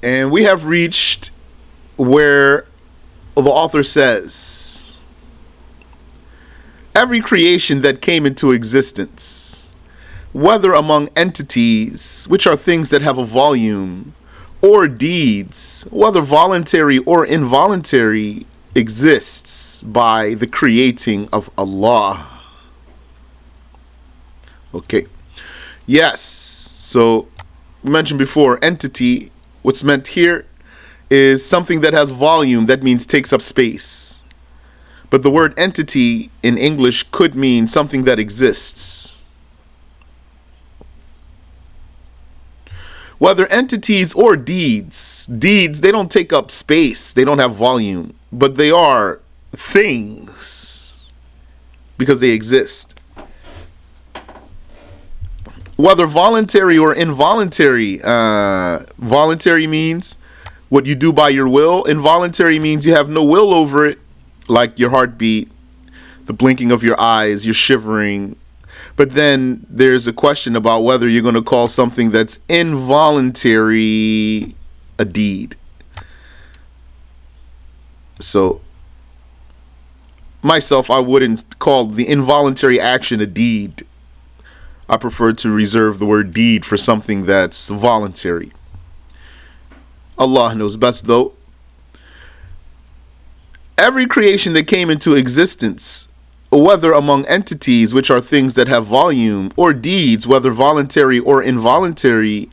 And we have reached where the author says, every creation that came into existence, whether among entities, which are things that have a volume, or deeds, whether voluntary or involuntary, exists by the creating of Allah. Okay. Yes. So, we mentioned before, entity, what's meant here is something that has volume, that means takes up space. But the word entity in English could mean something that exists. Whether entities or deeds, they don't take up space, they don't have volume, but they are things because they exist. Whether voluntary or involuntary, voluntary means what you do by your will. Involuntary means you have no will over it, like your heartbeat, the blinking of your eyes, you're shivering. But then there's a question about whether you're going to call something that's involuntary a deed. So, myself, I wouldn't call the involuntary action a deed. I prefer to reserve the word deed for something that's voluntary. Allah knows best though. Every creation that came into existence, whether among entities, which are things that have volume, or deeds, whether voluntary or involuntary,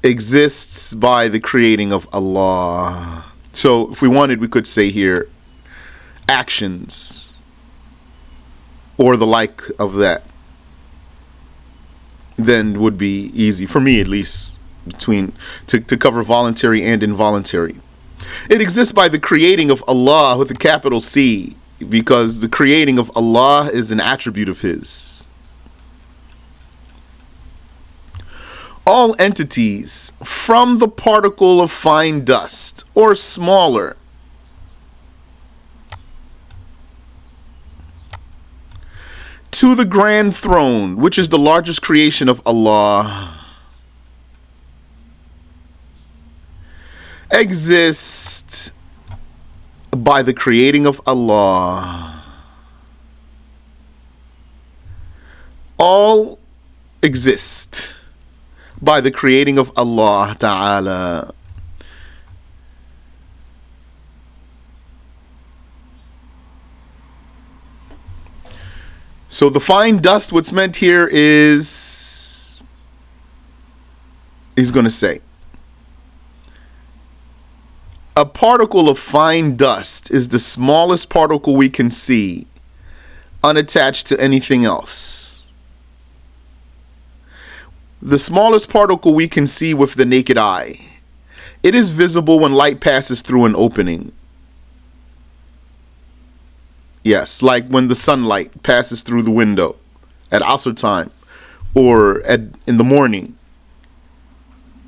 exists by the creating of Allah. So if we wanted, we could say here actions or the like of that. Then would be easy, for me at least, to cover voluntary and involuntary. It exists by the creating of Allah with a capital C, because the creating of Allah is an attribute of His. All entities, from the particle of fine dust or smaller, to the grand throne, which is the largest creation of Allah, exist by the creating of Allah. All exist by the creating of Allah Ta'ala. So the fine dust, what's meant here is, he's going to say, a particle of fine dust is the smallest particle we can see, unattached to anything else. The smallest particle we can see with the naked eye. It is visible when light passes through an opening. Yes, like when the sunlight passes through the window at Asr time or in the morning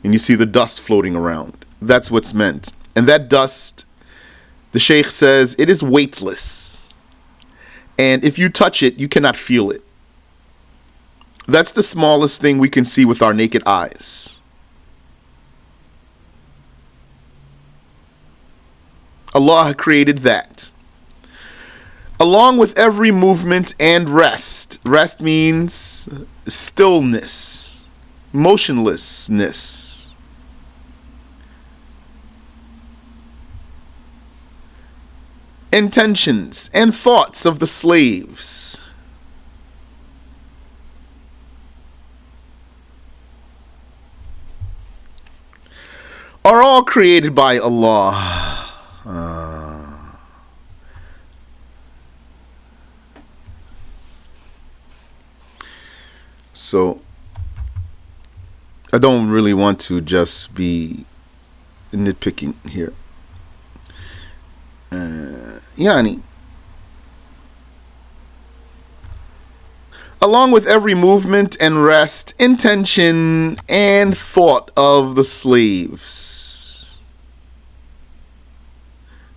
and you see the dust floating around. That's what's meant. And that dust, the Shaykh says, it is weightless. And if you touch it, you cannot feel it. That's the smallest thing we can see with our naked eyes. Allah created that. Along with every movement and rest. Rest means stillness, motionlessness. Intentions and thoughts of the slaves. Are all created by Allah. So, I don't really want to just be nitpicking here. Yani, along with every movement and rest, intention and thought of the slaves.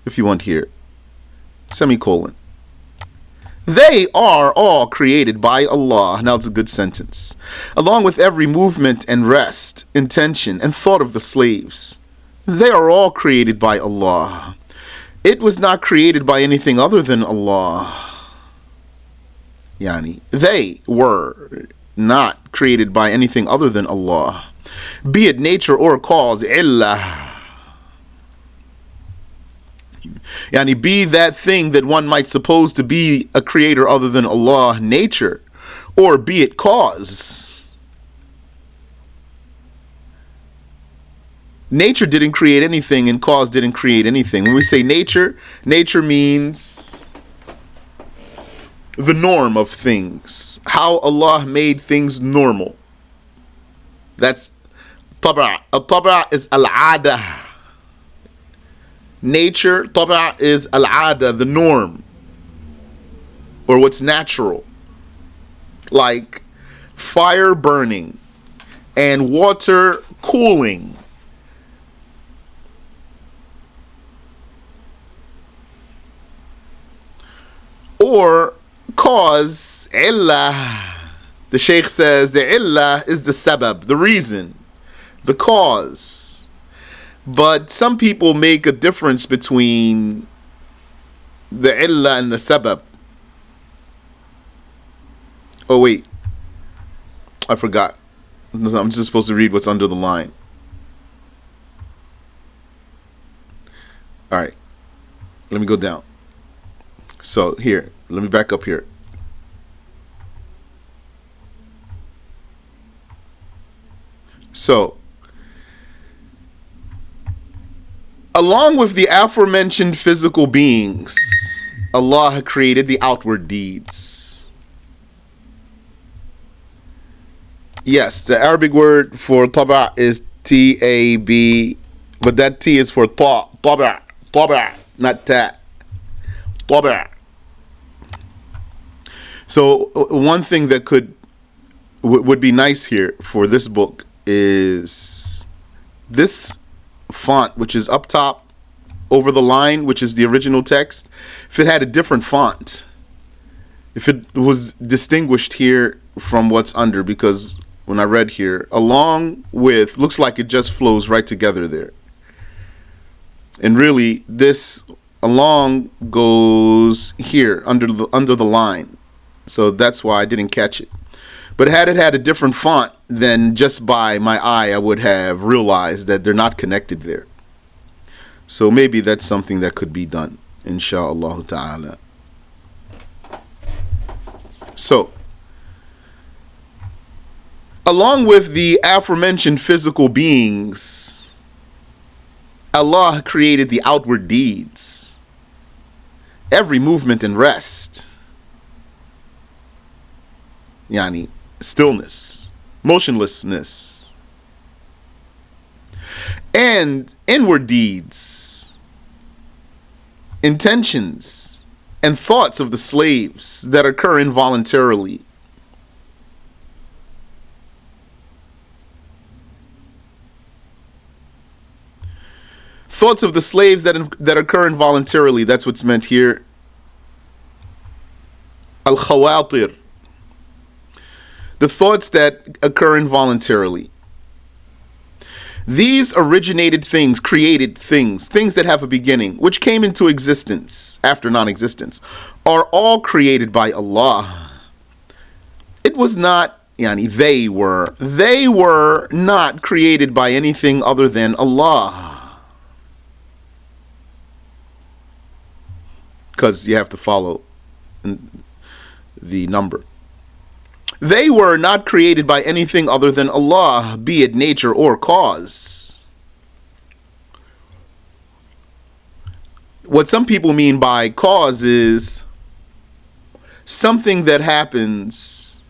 If you want here, semicolon. They are all created by Allah. Now it's a good sentence. Along with every movement and rest, intention and thought of the slaves. They are all created by Allah. It was not created by anything other than Allah. Yani, they were not created by anything other than Allah. Be it nature or cause, illah. Yani, be that thing that one might suppose to be a creator other than Allah, nature, or be it cause. Nature didn't create anything and cause didn't create anything. When we say nature, nature means the norm of things. How Allah made things normal. That's taba'. Taba' is al-'ada. Nature, taba' is al-'ada, the norm. Or what's natural. Like fire burning and water cooling. Or cause, illah. The Shaykh says the illah is the sabab, the reason, the cause. But some people make a difference between the illah and the sabab. Oh wait, I forgot. I'm just supposed to read what's under the line. Alright, let me go down. So here, let me back up here. So, along with the aforementioned physical beings, Allah created the outward deeds. Yes, the Arabic word for taba' is T-A-B, but that T is for ta, taba', taba', not ta. Taba'. So one thing that would be nice here for this book is this font, which is up top over the line, which is the original text. If it had a different font, if it was distinguished here from what's under, because when I read here, along with, looks like it just flows right together there. And really, this along goes here under the line. So that's why I didn't catch it. But had it had a different font, then just by my eye I would have realized that they're not connected there. So maybe that's something that could be done, inshallah ta'ala. So, along with the aforementioned physical beings, Allah created the outward deeds, every movement and rest. Yani, stillness, motionlessness, and inward deeds, intentions, and thoughts of the slaves that occur involuntarily. Thoughts of the slaves that occur involuntarily, that's what's meant here. Al-Khawatir. The thoughts that occur involuntarily. These originated things, created things, things that have a beginning, which came into existence after non-existence, are all created by Allah. It was not, they were not created by anything other than Allah. Because you have to follow the number. They were not created by anything other than Allah, be it nature or cause. What some people mean by cause is something that happens,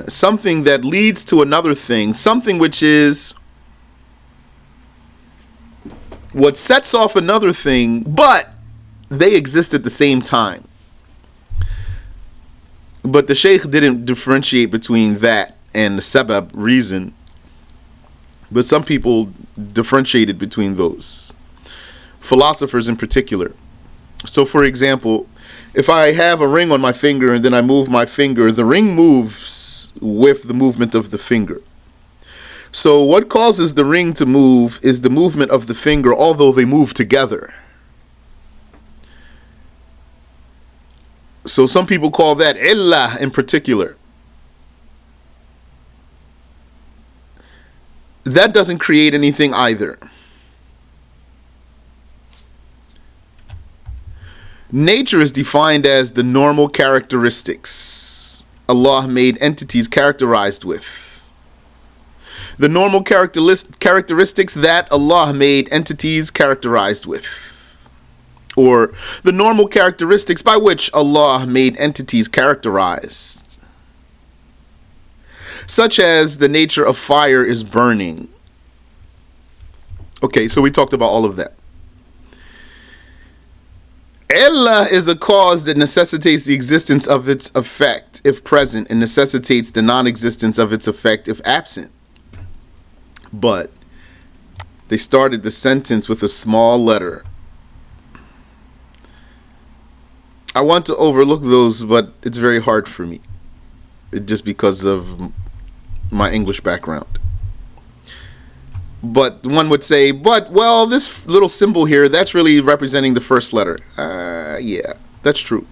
something that leads to another thing, something which is what sets off another thing, but they exist at the same time. But the Shaykh didn't differentiate between that and the sabab, reason. But some people differentiated between those. Philosophers in particular. So for example, If I have a ring on my finger and then I move my finger, the ring moves with the movement of the finger. So what causes the ring to move is the movement of the finger, although they move together. So some people call that illah in particular. That doesn't create anything either. Nature is defined as the normal characteristics Allah made entities characterized with. The normal characteristics that Allah made entities characterized with. Or the normal characteristics by which Allah made entities characterized. Such as the nature of fire is burning. Okay, so we talked about all of that. Illah is a cause that necessitates the existence of its effect if present and necessitates the non-existence of its effect if absent. But they started the sentence with a small letter. I want to overlook those, but it's very hard for me. Just because of my English background. But one would say, well, this little symbol here, that's really representing the first letter. Yeah, that's true.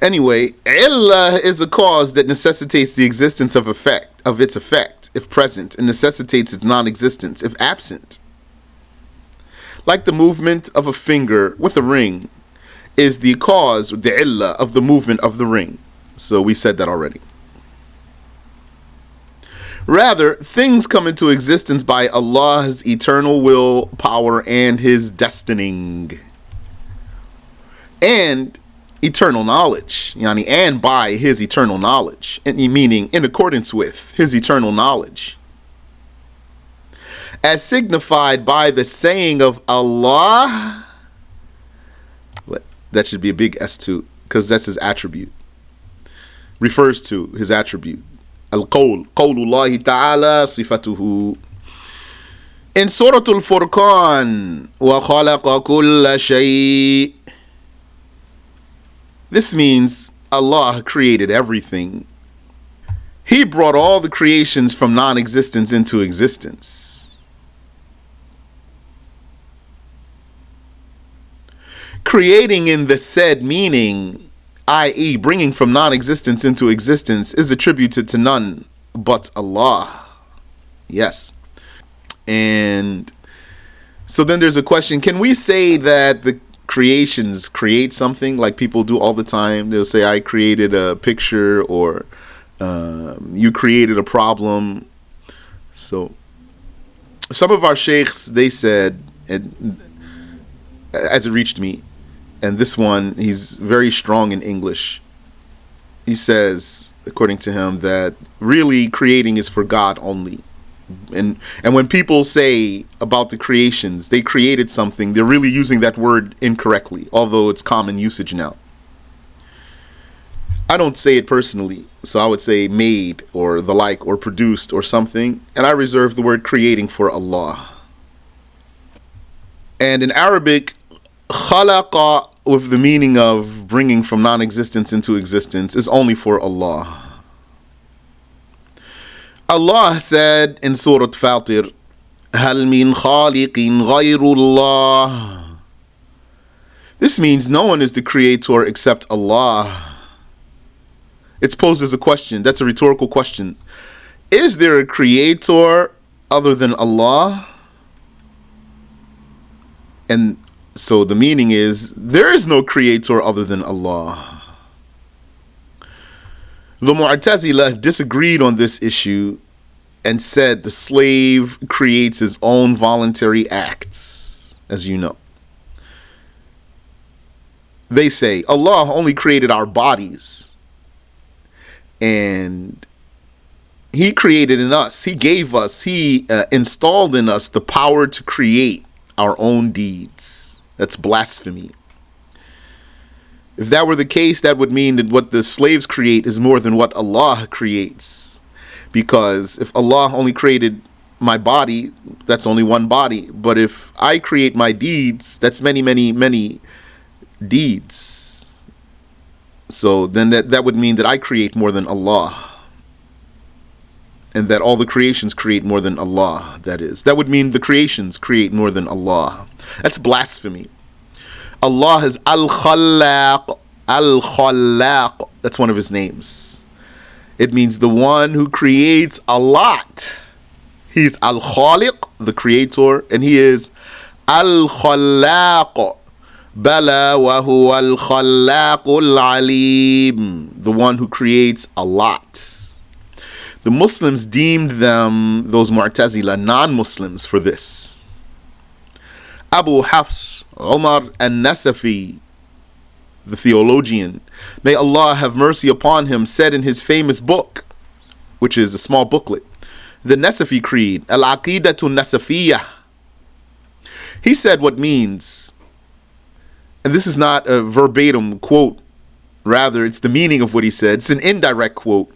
Anyway, illah is a cause that necessitates the existence of its effect, if present, and necessitates its non-existence, if absent. Like the movement of a finger with a ring is the cause, the illah, of the movement of the ring. So we said that already. Rather, things come into existence by Allah's eternal will, power, and His destining. And eternal knowledge. And by His eternal knowledge. Meaning in accordance with His eternal knowledge. As signified by the saying of Allah. That should be a big S2, because that's His attribute. Refers to His attribute. Al-Qawl Al-Jaliyy ta'ala sifatuhu. In Surah Al-Furqan, وَخَلَقَ كُلَّ شَيْءٍ. This means Allah created everything. He brought all the creations from non-existence into existence. Creating in the said meaning, i.e. bringing from non-existence into existence, is attributed to none but Allah. Yes. And so then there's a question, can we say that the creations create something like people do all the time? They'll say, I created a picture, or you created a problem. So some of our sheikhs, they said, as it reached me, and this one, he's very strong in English. He says, according to him, that really creating is for God only. And when people say about the creations, they created something, they're really using that word incorrectly, although it's common usage now. I don't say it personally, so I would say made or the like, or produced or something, and I reserve the word creating for Allah. And in Arabic, khalaqa, with the meaning of bringing from non-existence into existence, is only for Allah. Allah said in Surah Fatir, هَلْ مِنْ خَالِقٍ غَيْرُ اللَّهِ. This means no one is the creator except Allah. It's posed as a question. That's a rhetorical question. Is there a creator other than Allah? And so the meaning is, there is no creator other than Allah. The Mu'tazila disagreed on this issue and said the slave creates his own voluntary acts, as you know. They say Allah only created our bodies, and He created in us, He gave us, He installed in us the power to create our own deeds. That's blasphemy. If that were the case, that would mean that what the slaves create is more than what Allah creates. Because if Allah only created my body, that's only one body. But if I create my deeds, that's many, many, many deeds. So then that would mean that I create more than Allah. And that all the creations create more than Allah, that is. That would mean the creations create more than Allah. That's blasphemy. Allah is Al-Khallaq. Al-Khallaq. That's one of his names. It means the one who creates a lot. He's Al-Khaliq, the creator, and he is Al-Khallaq. Bala wa huwa Al-Khallaq Al-Jaliyy. The one who creates a lot. The Muslims deemed them, those Mu'tazila, non-Muslims for this. Abu Hafs Umar al-Nasafi, the theologian, may Allah have mercy upon him, said in his famous book, which is a small booklet, the Nasafi Creed, Al-Aqidatu Nasafiyah. He said what means, and this is not a verbatim quote, rather it's the meaning of what he said, it's an indirect quote,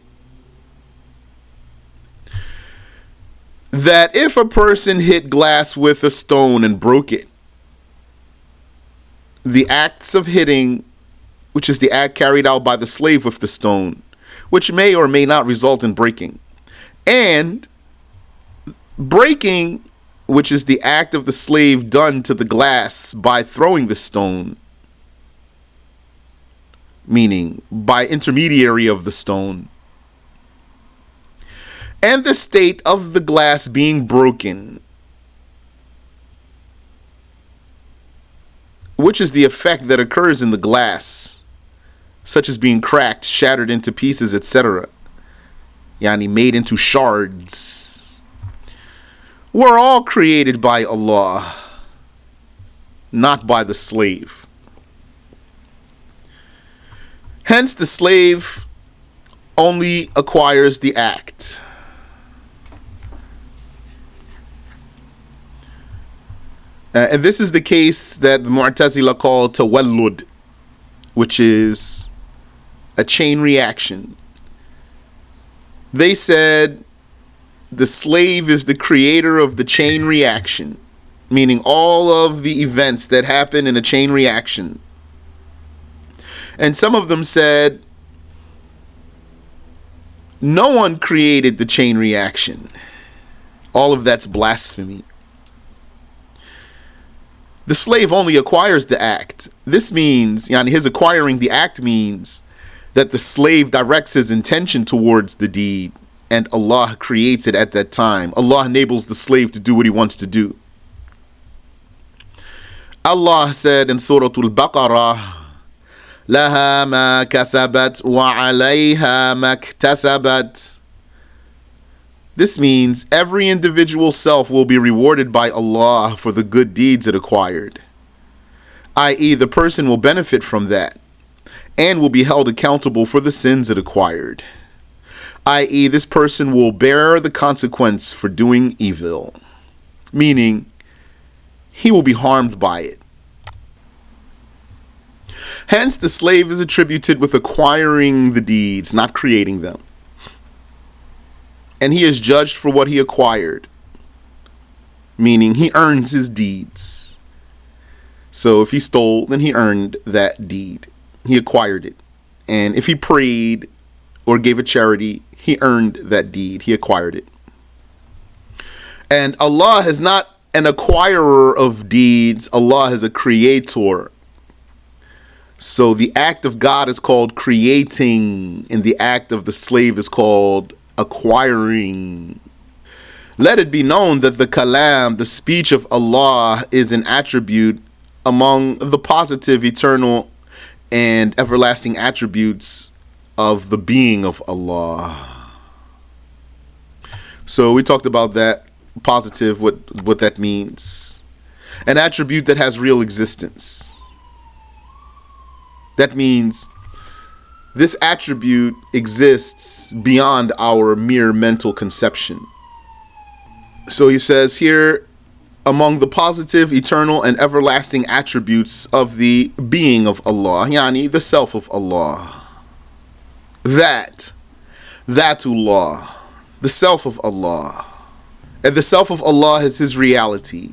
that if a person hit glass with a stone and broke it, the acts of hitting, which is the act carried out by the slave with the stone, which may or may not result in breaking, and breaking, which is the act of the slave done to the glass by throwing the stone, meaning by intermediary of the stone, and the state of the glass being broken, which is the effect that occurs in the glass, such as being cracked, shattered into pieces, etc., yani made into shards, were all created by Allah, not by the slave. Hence, the slave only acquires the act. And this is the case that the Mu'tazila call tawallud, which is a chain reaction. They said the slave is the creator of the chain reaction, meaning all of the events that happen in a chain reaction. And some of them said no one created the chain reaction. All of that's blasphemy. The slave only acquires the act. This means, his acquiring the act means that the slave directs his intention towards the deed and Allah creates it at that time. Allah enables the slave to do what he wants to do. Allah said in Surah Al-Baqarah, لَهَا مَا كَسَبَتْ وَعَلَيْهَا مَا اكْتَسَبَتْ. This means every individual self will be rewarded by Allah for the good deeds it acquired, i.e., the person will benefit from that and will be held accountable for the sins it acquired, i.e., this person will bear the consequence for doing evil, meaning he will be harmed by it. Hence, the slave is attributed with acquiring the deeds, not creating them. And he is judged for what he acquired, meaning he earns his deeds. So if he stole, then he earned that deed. He acquired it. And if he prayed or gave a charity, he earned that deed. He acquired it. And Allah is not an acquirer of deeds. Allah is a creator. So the act of God is called creating, and the act of the slave is called acquiring. Let it be known that the kalam, the speech of Allah, is an attribute among the positive, eternal, and everlasting attributes of the being of Allah. So we talked about that, positive, what that means. An attribute that has real existence. That means this attribute exists beyond our mere mental conception. So he says here, among the positive, eternal, and everlasting attributes of the being of Allah, yani the self of Allah. Thatullah, the self of Allah. And the self of Allah is His reality.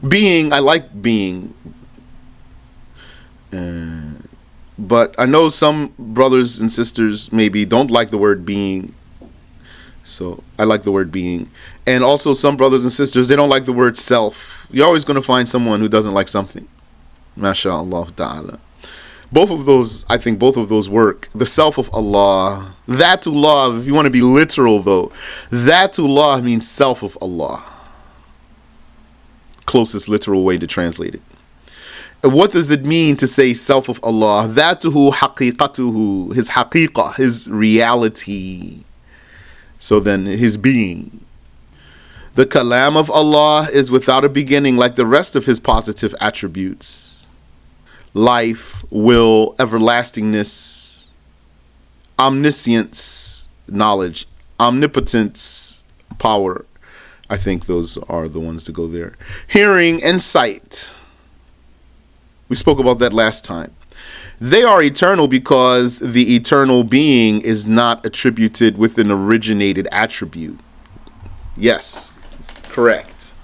Being, I like being. But I know some brothers and sisters maybe don't like the word being. So I like the word being. And also some brothers and sisters, they don't like the word self. You're always going to find someone who doesn't like something. MashaAllah ta'ala. Both of those, I think both of those work. The self of Allah. Dhatullah, if you want to be literal though. Dhatullah means self of Allah. Closest literal way to translate it. What does it mean to say self of Allah? Dhatuhu haqiqatuhu, His haqiqah, His reality. So then His being. The kalam of Allah is without a beginning like the rest of His positive attributes. Life, will, everlastingness, omniscience, knowledge, omnipotence, power. I think those are the ones to go there. Hearing and sight. We spoke about that last time. They are eternal because the eternal being is not attributed with an originated attribute. Yes, correct.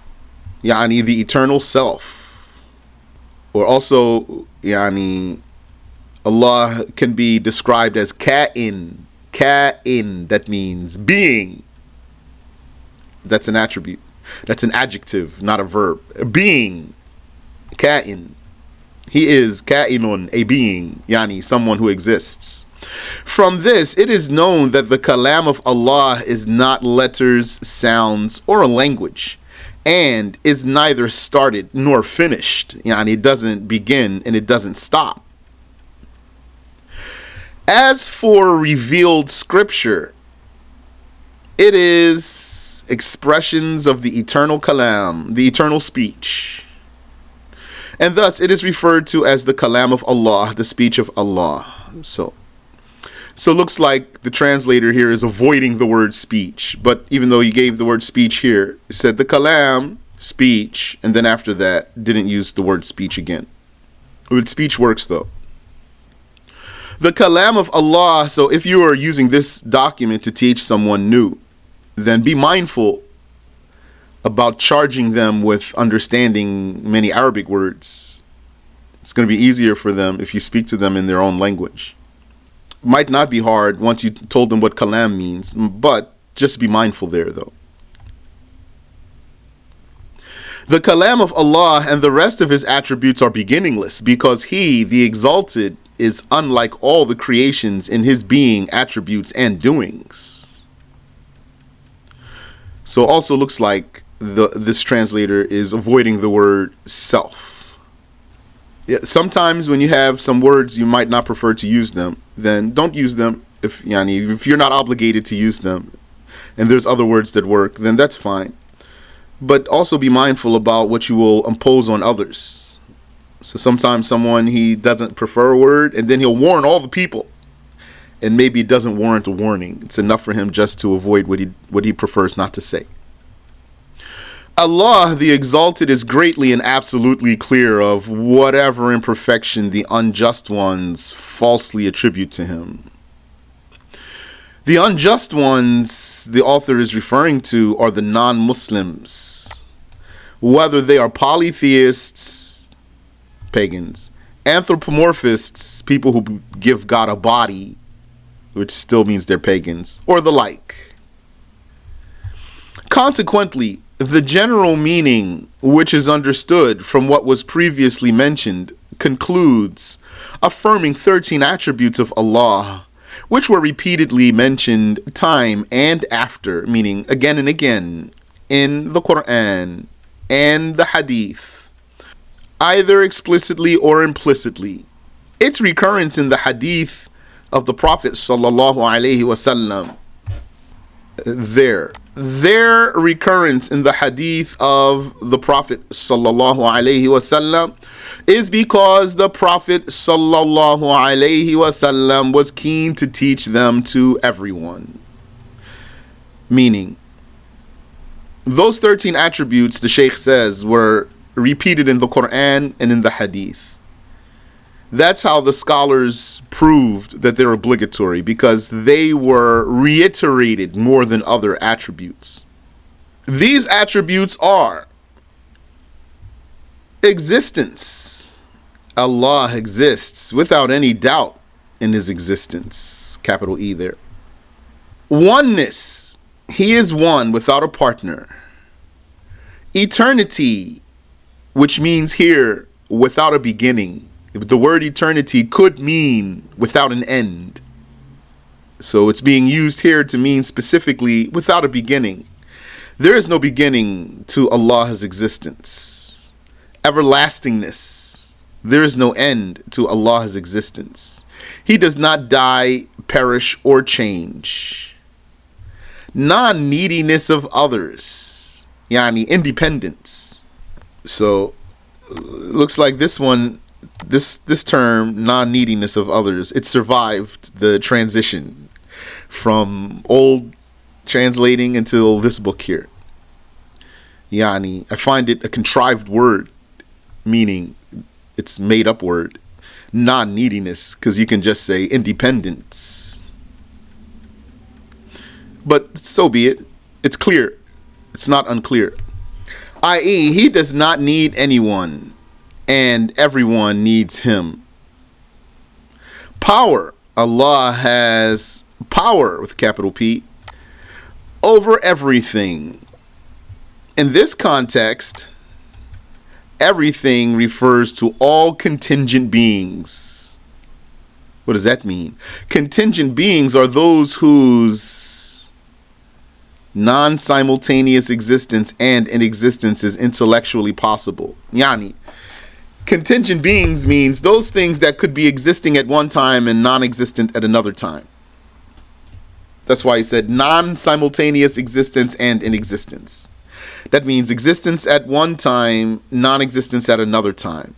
Yani the eternal self. Or also, yani, Allah can be described as ka'in. Ka'in, that means being. That's an attribute. That's an adjective, not a verb. Being. Ka'in. He is ka'inun, a being, yani someone who exists. From this, it is known that the kalam of Allah is not letters, sounds, or a language, and is neither started nor finished. Yani it doesn't begin and it doesn't stop. As for revealed scripture, it is expressions of the eternal kalam, the eternal speech. And thus it is referred to as the kalam of Allah, the speech of Allah. So looks like the translator here is avoiding the word speech. But even though he gave the word speech here, he said the kalam, speech, and then after that didn't use the word speech again. With speech works though. The kalam of Allah, so if you are using this document to teach someone new, then be mindful about charging them with understanding many Arabic words. It's going to be easier for them if you speak to them in their own language. Might not be hard once you told them what kalam means, but just be mindful there though. The kalam of Allah and the rest of His attributes are beginningless because He, the Exalted, is unlike all the creations in His being, attributes, and doings. So also looks like this translator is avoiding the word self. Sometimes when you have some words you might not prefer to use them, then don't use them. If you're not obligated to use them and there's other words that work, then that's fine. But also be mindful about what you will impose on others. So sometimes someone, he doesn't prefer a word and then he'll warn all the people. And maybe it doesn't warrant a warning. It's enough for him just to avoid what he prefers not to say. Allah, the Exalted, is greatly and absolutely clear of whatever imperfection the unjust ones falsely attribute to Him. The unjust ones the author is referring to are the non-Muslims, whether they are polytheists, pagans, anthropomorphists, people who give God a body, which still means they're pagans, or the like. Consequently, the general meaning, which is understood from what was previously mentioned, concludes affirming 13 attributes of Allah, which were repeatedly mentioned time and after, meaning again and again, in the Quran and the Hadith, either explicitly or implicitly. Its recurrence in the Hadith of the Prophet sallallahu alaihi wasallam, their recurrence in the Hadith of the Prophet sallallahu alaihi wasallam is because the Prophet sallallahu alaihi wasallam was keen to teach them to everyone. Meaning, those 13 attributes, the Shaykh says, were repeated in the Quran and in the Hadith. That's how the scholars proved that they're obligatory, because they were reiterated more than other attributes. These attributes are existence. Allah exists without any doubt in his existence. Capital E there. Oneness. He is one without a partner. Eternity, which means here without a beginning. The word eternity could mean without an end. So it's being used here to mean specifically without a beginning. There is no beginning to Allah's existence. Everlastingness. There is no end to Allah's existence. He does not die, perish, or change. Non-neediness of others. Yani independence. So looks like this one, this term, non-neediness of others, it survived the transition from old translating until this book here. Yani, I find it a contrived word, meaning it's made up word. Non-neediness, because you can just say independence. But so be it. It's clear. It's not unclear. I.e., he does not need anyone, and everyone needs him. Power. Allah has power, with capital P, over everything. In this context, everything refers to all contingent beings. What does that mean? Contingent beings are those whose non-simultaneous existence and inexistence is intellectually possible. Yani, contingent beings means those things that could be existing at one time and non-existent at another time. That's why he said non-simultaneous existence and inexistence. That means existence at one time, non-existence at another time.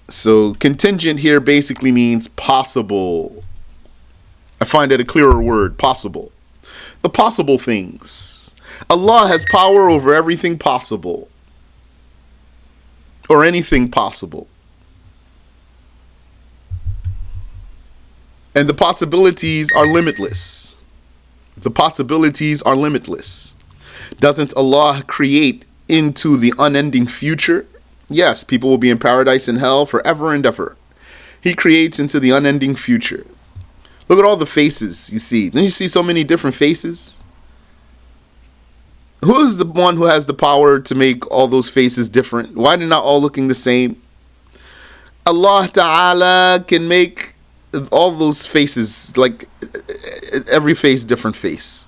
So contingent here basically means possible. I find it a clearer word, possible. The possible things. Allah has power over everything possible, or anything possible. And the possibilities are limitless. The possibilities are limitless. Doesn't Allah create into the unending future? Yes, people will be in paradise and hell forever and ever. He creates into the unending future. Look at all the faces you see. Don't you see so many different faces? Who is the one who has the power to make all those faces different? Why are they not all looking the same? Allah Ta'ala can make all those faces, like every face different face,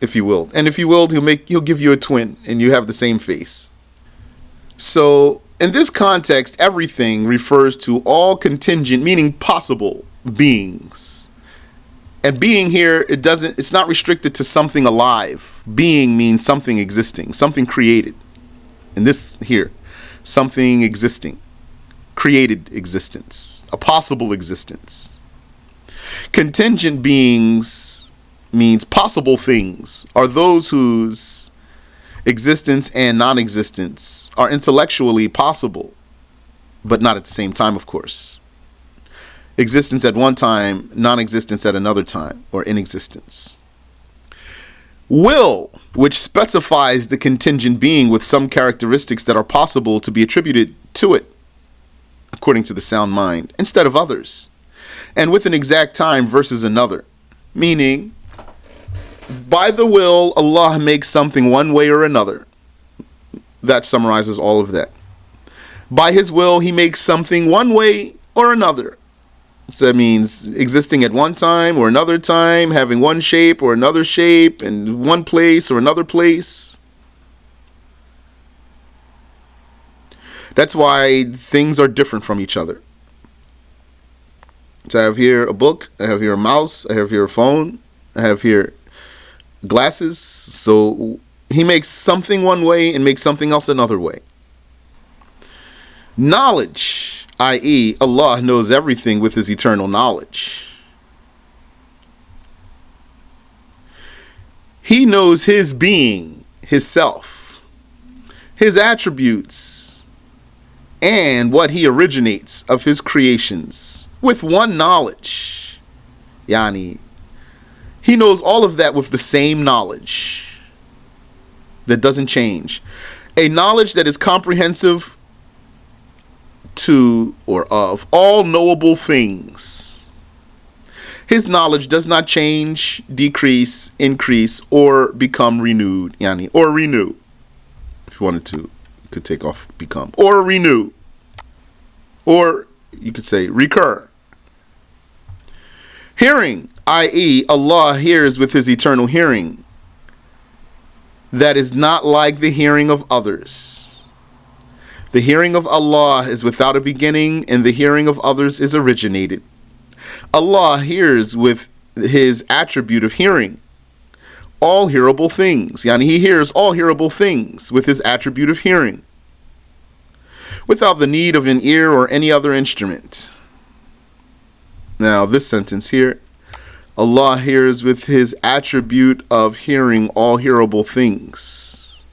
if you will. And if you will, he'll give you a twin and you have the same face. So in this context, everything refers to all contingent, meaning possible beings. And being here, it's not restricted to something alive. Being means something existing, something created. And this here, something existing, created existence, a possible existence. Contingent beings means possible things are those whose existence and non-existence are intellectually possible, but not at the same time, of course. Existence at one time, non-existence at another time, or inexistence. Will, which specifies the contingent being with some characteristics that are possible to be attributed to it, according to the sound mind, instead of others, and with an exact time versus another. Meaning, by the will, Allah makes something one way or another. That summarizes all of that. By His will, He makes something one way or another. So that means existing at one time or another time, having one shape or another shape, in one place or another place. That's why things are different from each other. So I have here a book, I have here a mouse, I have here a phone, I have here glasses. So He makes something one way and makes something else another way. Knowledge, i.e., Allah knows everything with His eternal knowledge. He knows His being, His self, His attributes, and what He originates of His creations with one knowledge. Yani, He knows all of that with the same knowledge that doesn't change. A knowledge that is comprehensive to or of all knowable things. His knowledge does not change, decrease, increase, or become renewed. Yani, or renew. If you wanted to, you could take off become. Or renew. Or you could say recur. Hearing, i.e., Allah hears with his eternal hearing. That is not like the hearing of others. The hearing of Allah is without a beginning, and the hearing of others is originated. Allah hears with his attribute of hearing all hearable things. Yani, he hears all hearable things with his attribute of hearing, without the need of an ear or any other instrument. Now, this sentence here, Allah hears with his attribute of hearing all hearable things.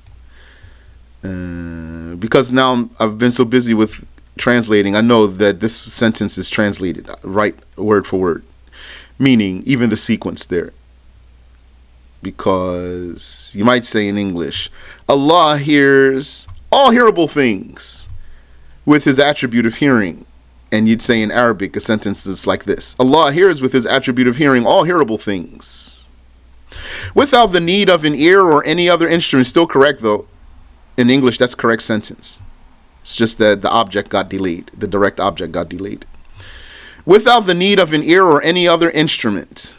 Because now I've been so busy with translating, I know that this sentence is translated right word for word, meaning even the sequence there. Because you might say in English, Allah hears all hearable things with his attribute of hearing. And you'd say in Arabic a sentence that's like this: Allah hears with his attribute of hearing all hearable things, without the need of an ear or any other instrument. Still correct though. In English, that's correct sentence. It's just that the object got delayed. The direct object got delayed. Without the need of an ear or any other instrument.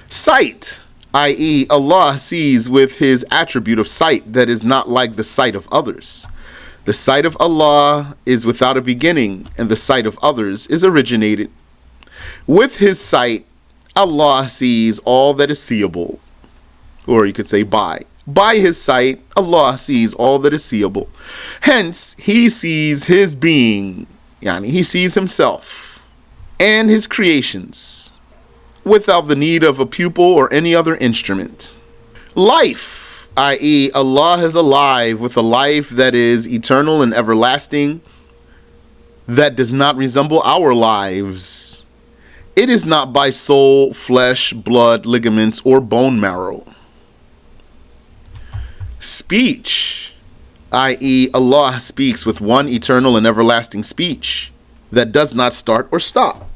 Sight, i.e., Allah sees with his attribute of sight that is not like the sight of others. The sight of Allah is without a beginning, and the sight of others is originated. With his sight, Allah sees all that is seeable. Or you could say by. By his sight, Allah sees all that is seeable. Hence, he sees his being, yani he sees himself and his creations, without the need of a pupil or any other instrument. Life, i.e., Allah is alive with a life that is eternal and everlasting, that does not resemble our lives. It is not by soul, flesh, blood, ligaments, or bone marrow. Speech, i.e., Allah speaks with one eternal and everlasting speech that does not start or stop.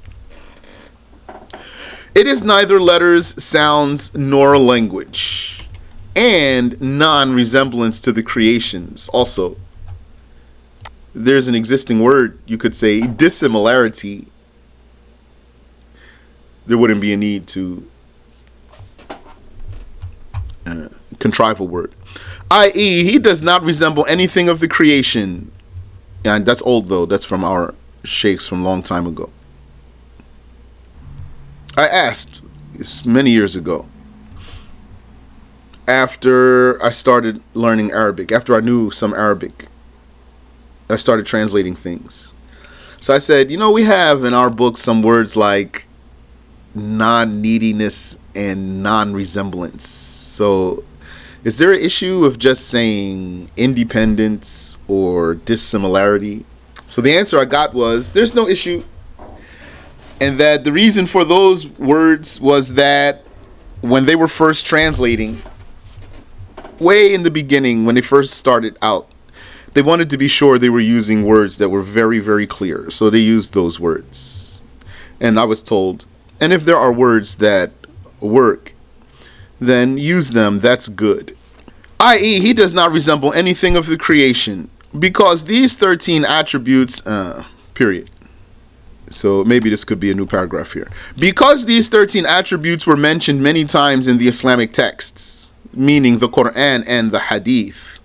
It is neither letters, sounds, nor language, and non-resemblance to the creations. Also, there's an existing word, you could say dissimilarity. There wouldn't be a need to contrive a word. I.e., he does not resemble anything of the creation. And that's old though, that's from our sheikhs from a long time ago. I asked, it's many years ago, after I started learning Arabic, after I knew some Arabic, I started translating things. So I said, you know, we have in our book some words like non-neediness and non-resemblance. So is there an issue of just saying independence or dissimilarity? So the answer I got was, there's no issue. And that the reason for those words was that when they were first translating, way in the beginning, when they first started out, they wanted to be sure they were using words that were very, very clear. So they used those words. And I was told, and if there are words that work, then use them, that's good. I.e., he does not resemble anything of the creation, because these 13 attributes, period. So maybe this could be a new paragraph here. Because these 13 attributes were mentioned many times in the Islamic texts, meaning the Quran and the Hadith.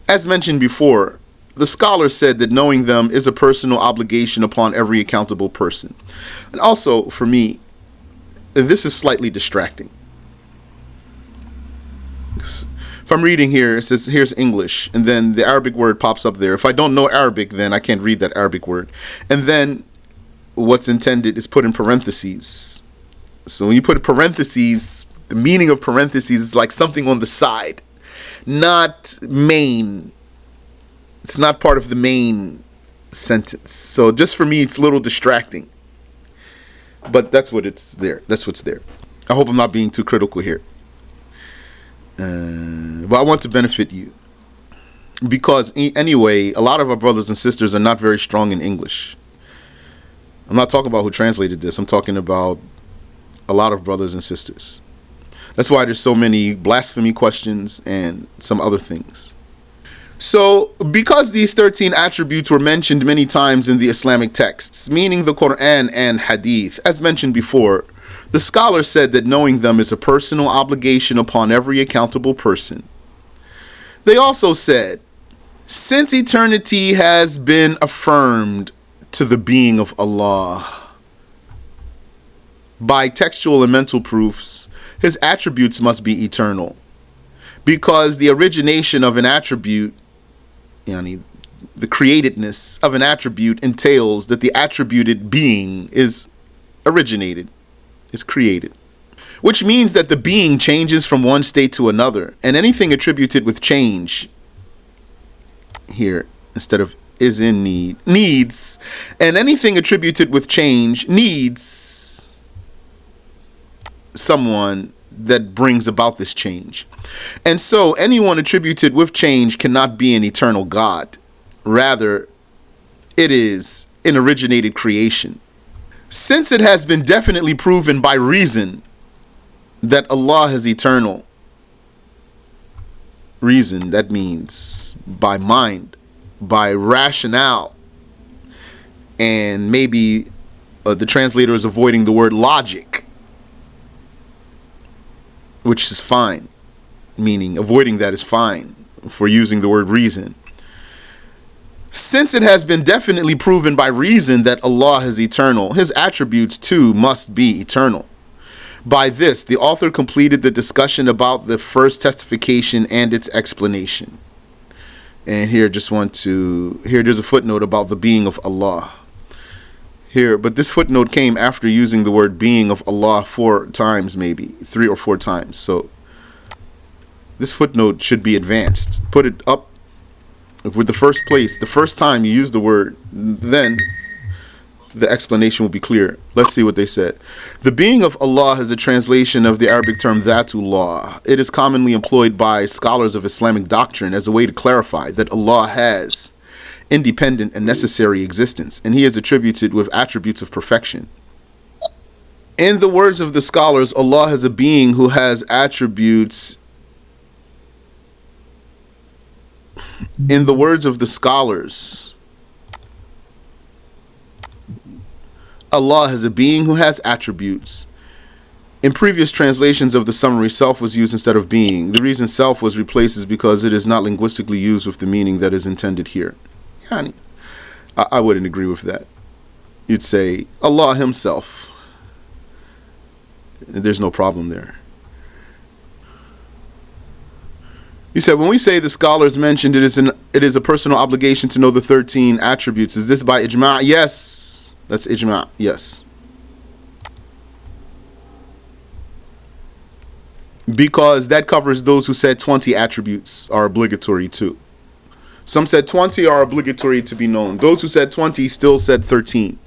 As mentioned before, the scholar said that knowing them is a personal obligation upon every accountable person. And also, for me, this is slightly distracting. If I'm reading here, it says, here's English, and then the Arabic word pops up there. If I don't know Arabic, then I can't read that Arabic word. And then what's intended is put in parentheses. So when you put parentheses, the meaning of parentheses is like something on the side, not main. It's not part of the main sentence. So just for me, it's a little distracting. But that's what it's there. That's what's there. I hope I'm not being too critical here. But I want to benefit you. Because anyway, a lot of our brothers and sisters are not very strong in English. I'm not talking about who translated this. I'm talking about a lot of brothers and sisters. That's why there's so many blasphemy questions and some other things. So, because these 13 attributes were mentioned many times in the Islamic texts, meaning the Quran and Hadith, as mentioned before, the scholars said that knowing them is a personal obligation upon every accountable person. They also said, since eternity has been affirmed to the being of Allah by textual and mental proofs, his attributes must be eternal. Because the origination of an attribute, the createdness of an attribute entails that the attributed being is originated, is created. Which means that the being changes from one state to another, and anything attributed with change, here, instead of is in need, needs, and anything attributed with change needs someone that brings about this change. And so anyone attributed with change cannot be an eternal God. Rather, it is an originated creation. Since it has been definitely proven by reason that Allah is eternal, reason, that means by mind, by rationale, and maybe the translator is avoiding the word logic, which is fine, meaning avoiding that is fine for using the word reason. Since it has been definitely proven by reason that Allah is eternal, his attributes too must be eternal. By this, the author completed the discussion about the first testification and its explanation. And here, there's a footnote about the being of Allah. Here, but this footnote came after using the word being of Allah 4 times, maybe 3 or 4 times. So this footnote should be advanced. Put it up with the first place. The first time you use the word, then the explanation will be clear. Let's see what they said. The being of Allah is a translation of the Arabic term Dhatullah. It is commonly employed by scholars of Islamic doctrine as a way to clarify that Allah has independent and necessary existence, and he is attributed with attributes of perfection. In the words of the scholars, Allah is a being who has attributes. In the words of the scholars, Allah is a being who has attributes. In previous translations of the summary, self was used instead of being. The reason self was replaced is because it is not linguistically used with the meaning that is intended here. I wouldn't agree with that. You'd say Allah himself. There's no problem there. You said, when we say the scholars mentioned it is a personal obligation to know the 13 attributes. Is this by ijma'? Yes. That's ijma', yes. Because that covers those who said 20 attributes are obligatory too. Some said 20 are obligatory to be known. Those who said 20 still said 13.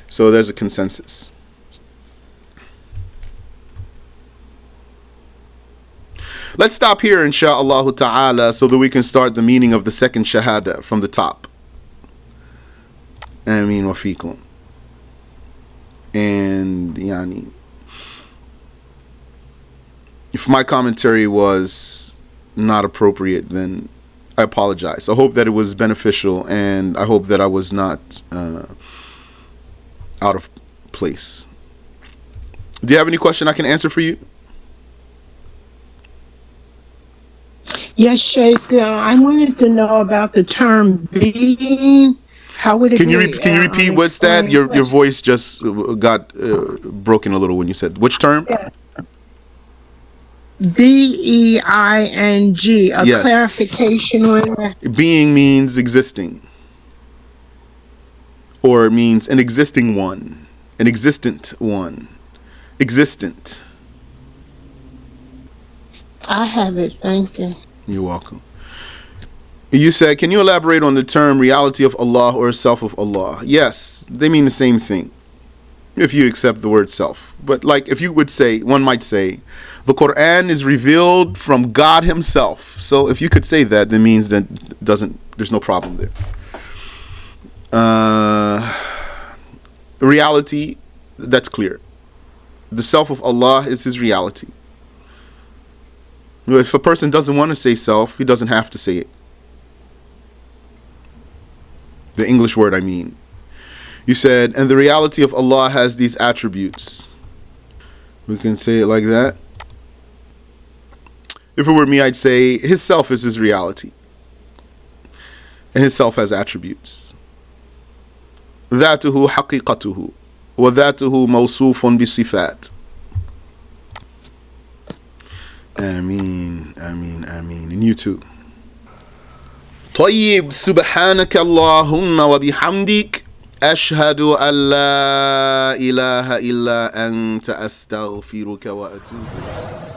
So there's a consensus. Let's stop here, insha'Allah ta'ala, so that we can start the meaning of the second Shahadah from the top. Amin wa fikum. And if my commentary was not appropriate, then I apologize. I hope that it was beneficial, and I hope that I was not out of place. Do you have any question I can answer for you? Yes, Shaykh. I wanted to know about the term being. How would it Can you repeat what's that? Your voice just got broken a little when you said which term? Yeah. Being. A yes. Clarification on that. Being means existing, or it means an existing one, an existent one, existent. I have it. Thank you. You're welcome. You said, can you elaborate on the term reality of Allah or self of Allah? Yes, they mean the same thing, if you accept the word self. But like if you would say, one might say, the Quran is revealed from God himself. So if you could say that, that means that there's no problem there. Reality, that's clear. The self of Allah is his reality. If a person doesn't want to say self, he doesn't have to say it. The English word, I mean. You said, and the reality of Allah has these attributes. We can say it like that. If it were me, I'd say his self is his reality. And his self has attributes. ذاته حقيقته وذاته موصوف بصفات. Amin, amin, amin. And you too. طيب سبحانك اللهم وبحمدك أشهد أن لا إله إلا أنت أستغفرك وأتوب إليك.